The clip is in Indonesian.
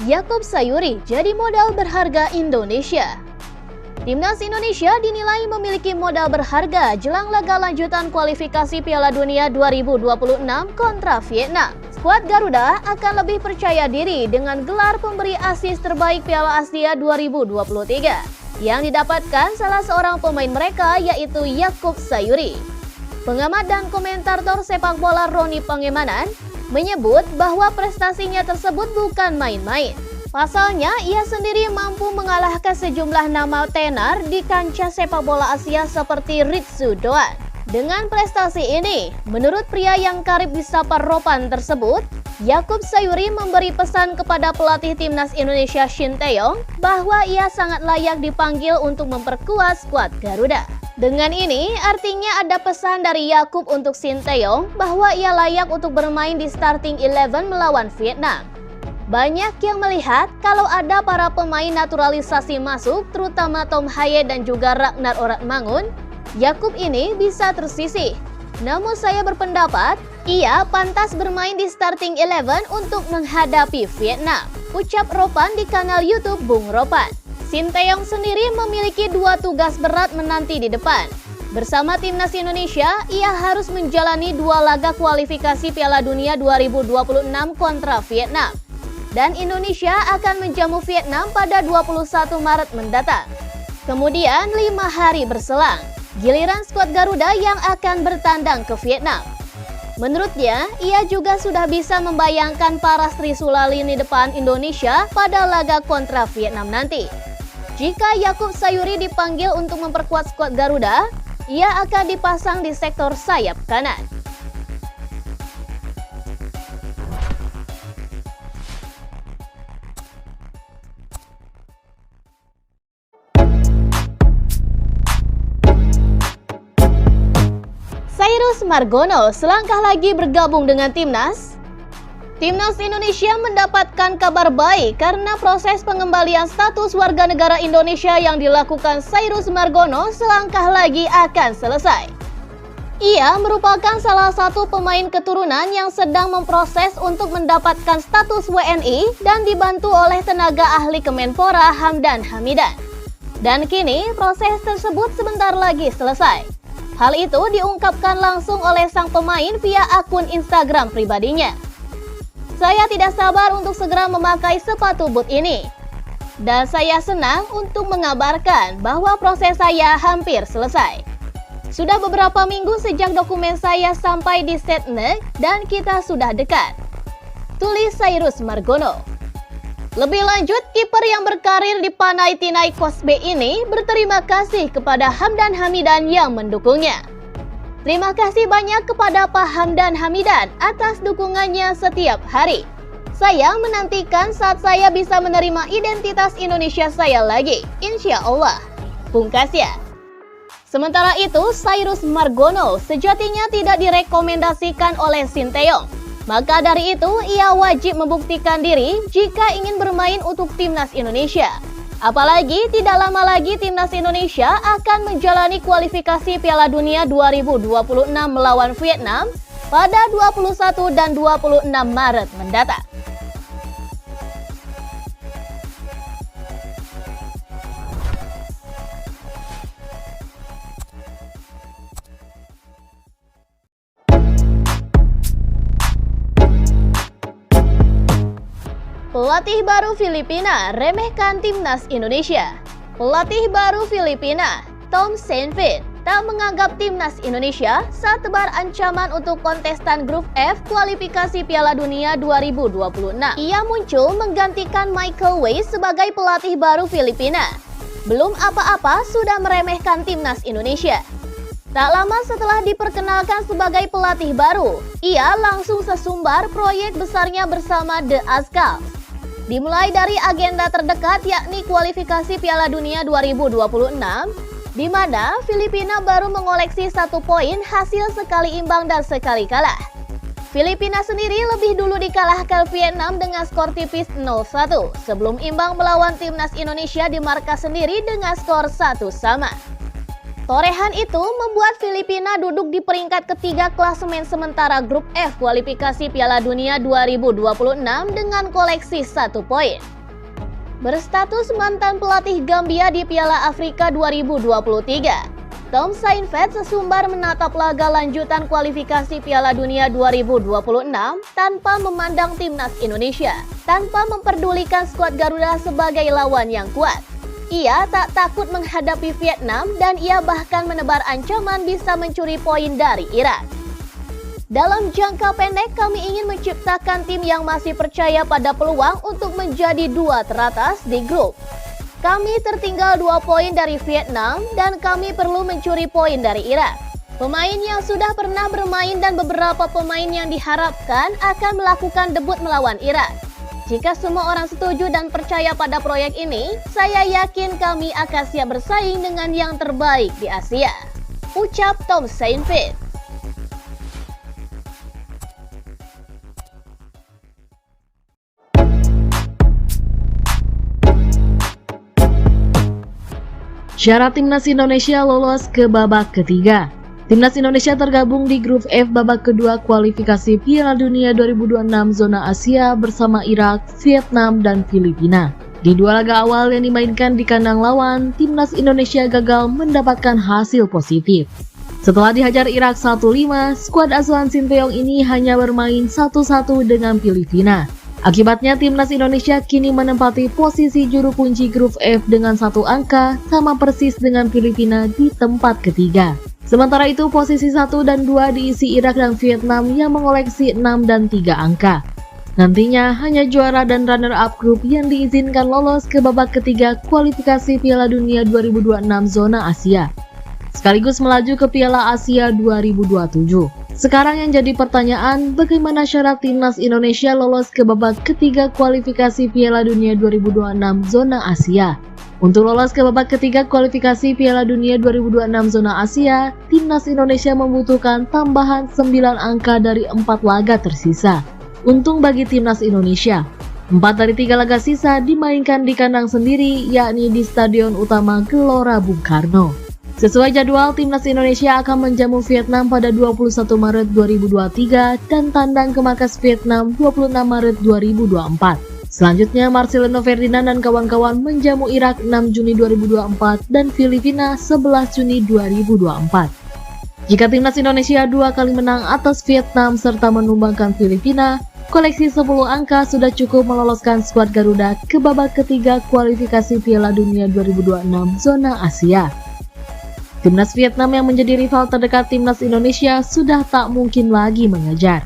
Yakub Sayuri jadi modal berharga Indonesia. Timnas Indonesia dinilai memiliki modal berharga jelang laga lanjutan kualifikasi Piala Dunia 2026 kontra Vietnam. Skuad Garuda akan lebih percaya diri dengan gelar pemberi asis terbaik Piala Asia 2023 yang didapatkan salah seorang pemain mereka, yaitu Yakub Sayuri. Pengamat dan komentator sepak bola Roni Pangemanan menyebut bahwa prestasinya tersebut bukan main-main. Pasalnya, ia sendiri mampu mengalahkan sejumlah nama tenar di kancah sepak bola Asia seperti Ritsu Doan. Dengan prestasi ini, menurut pria yang karib disapa Ropan tersebut, Yakub Sayuri memberi pesan kepada pelatih timnas Indonesia Shin Tae-yong bahwa ia sangat layak dipanggil untuk memperkuat skuad Garuda. Dengan ini, artinya ada pesan dari Yakub untuk Shin Tae-yong bahwa ia layak untuk bermain di starting 11 melawan Vietnam. Banyak yang melihat kalau ada para pemain naturalisasi masuk, terutama Tom Haye dan juga Ragnar Oratmangun, Yakub ini bisa tersisih. Namun saya berpendapat, ia pantas bermain di starting 11 untuk menghadapi Vietnam, ucap Ropan di kanal YouTube Bung Ropan. Shin Tae-yong sendiri memiliki dua tugas berat menanti di depan. Bersama timnas Indonesia, ia harus menjalani dua laga kualifikasi Piala Dunia 2026 kontra Vietnam. Dan Indonesia akan menjamu Vietnam pada 21 Maret mendatang. Kemudian 5 hari berselang, giliran skuad Garuda yang akan bertandang ke Vietnam. Menurutnya, ia juga sudah bisa membayangkan para Sri Sulali lini depan Indonesia pada laga kontra Vietnam nanti. Jika Yakub Sayuri dipanggil untuk memperkuat skuad Garuda, ia akan dipasang di sektor sayap kanan. Cyrus Margono selangkah lagi bergabung dengan timnas. Timnas Indonesia mendapatkan kabar baik karena proses pengembalian status warga negara Indonesia yang dilakukan Cyrus Margono selangkah lagi akan selesai. Ia merupakan salah satu pemain keturunan yang sedang memproses untuk mendapatkan status WNI dan dibantu oleh tenaga ahli Kemenpora Hamdan Hamidan. Dan kini proses tersebut sebentar lagi selesai. Hal itu diungkapkan langsung oleh sang pemain via akun Instagram pribadinya. Saya tidak sabar untuk segera memakai sepatu boot ini. Dan saya senang untuk mengabarkan bahwa proses saya hampir selesai. Sudah beberapa minggu sejak dokumen saya sampai di Setnek dan kita sudah dekat. Tulis Cyrus Margono. Lebih lanjut, kiper yang berkarir di Panathinaikos B ini berterima kasih kepada Hamdan Hamidan yang mendukungnya. Terima kasih banyak kepada Pak Hamdan Hamidan atas dukungannya setiap hari. Saya menantikan saat saya bisa menerima identitas Indonesia saya lagi, insya Allah, pungkasnya. Sementara itu, Cyrus Margono sejatinya tidak direkomendasikan oleh Shin Tae-yong. Maka dari itu, ia wajib membuktikan diri jika ingin bermain untuk timnas Indonesia. Apalagi tidak lama lagi timnas Indonesia akan menjalani kualifikasi Piala Dunia 2026 melawan Vietnam pada 21 dan 26 Maret mendatang. Pelatih baru Filipina remehkan timnas Indonesia. Pelatih baru Filipina, Tom Saintfiet, tak menganggap timnas Indonesia saat tebar ancaman untuk kontestan grup F kualifikasi Piala Dunia 2026. Ia muncul menggantikan Michael Weiss sebagai pelatih baru Filipina. Belum apa-apa sudah meremehkan timnas Indonesia. Tak lama setelah diperkenalkan sebagai pelatih baru, ia langsung sesumbar proyek besarnya bersama The Azkals. Dimulai dari agenda terdekat yakni kualifikasi Piala Dunia 2026, di mana Filipina baru mengoleksi 1 poin hasil sekali imbang dan sekali kalah. Filipina sendiri lebih dulu dikalahkan Vietnam dengan skor tipis 0-1 sebelum imbang melawan timnas Indonesia di markas sendiri dengan skor 1-1. Torehan itu membuat Filipina duduk di peringkat ketiga klasemen sementara grup F kualifikasi Piala Dunia 2026 dengan koleksi 1 poin. Berstatus mantan pelatih Gambia di Piala Afrika 2023, Tom Saintfiet sesumbar menatap laga lanjutan kualifikasi Piala Dunia 2026 tanpa memandang timnas Indonesia, tanpa memperdulikan skuad Garuda sebagai lawan yang kuat. Ia tak takut menghadapi Vietnam dan ia bahkan menebar ancaman bisa mencuri poin dari Irak. Dalam jangka pendek, kami ingin menciptakan tim yang masih percaya pada peluang untuk menjadi 2 teratas di grup. Kami tertinggal 2 poin dari Vietnam dan kami perlu mencuri poin dari Irak. Pemain yang sudah pernah bermain dan beberapa pemain yang diharapkan akan melakukan debut melawan Irak. Jika semua orang setuju dan percaya pada proyek ini, saya yakin kami akan siap bersaing dengan yang terbaik di Asia. Ucap Tom Saintfiet. Syarat Timnas Indonesia lolos ke babak ketiga. Timnas Indonesia tergabung di grup F babak kedua kualifikasi Piala Dunia 2026 zona Asia bersama Irak, Vietnam, dan Filipina. Di 2 laga awal yang dimainkan di kandang lawan, Timnas Indonesia gagal mendapatkan hasil positif. Setelah dihajar Irak 1-5, skuad asuhan Sinteyong ini hanya bermain 1-1 dengan Filipina. Akibatnya Timnas Indonesia kini menempati posisi juru kunci grup F dengan 1 angka, sama persis dengan Filipina di tempat ketiga. Sementara itu posisi 1 dan 2 diisi Irak dan Vietnam yang mengoleksi 6 dan 3 angka. Nantinya hanya juara dan runner-up grup yang diizinkan lolos ke babak ketiga kualifikasi Piala Dunia 2026 zona Asia, sekaligus melaju ke Piala Asia 2027. Sekarang yang jadi pertanyaan, bagaimana syarat Timnas Indonesia lolos ke babak ketiga kualifikasi Piala Dunia 2026 zona Asia? Untuk lolos ke babak ketiga kualifikasi Piala Dunia 2026 zona Asia, Timnas Indonesia membutuhkan tambahan 9 angka dari 4 laga tersisa. Untung bagi Timnas Indonesia, 4 dari 3 laga sisa dimainkan di kandang sendiri, yakni di Stadion Utama Gelora Bung Karno. Sesuai jadwal, Timnas Indonesia akan menjamu Vietnam pada 21 Maret 2023 dan tandang ke markas Vietnam 26 Maret 2024. Selanjutnya, Marcelino Ferdinand dan kawan-kawan menjamu Irak 6 Juni 2024 dan Filipina 11 Juni 2024. Jika Timnas Indonesia 2 kali menang atas Vietnam serta menumbangkan Filipina, koleksi 10 angka sudah cukup meloloskan skuad Garuda ke babak ketiga kualifikasi Piala Dunia 2026 zona Asia. Timnas Vietnam yang menjadi rival terdekat Timnas Indonesia sudah tak mungkin lagi mengejar.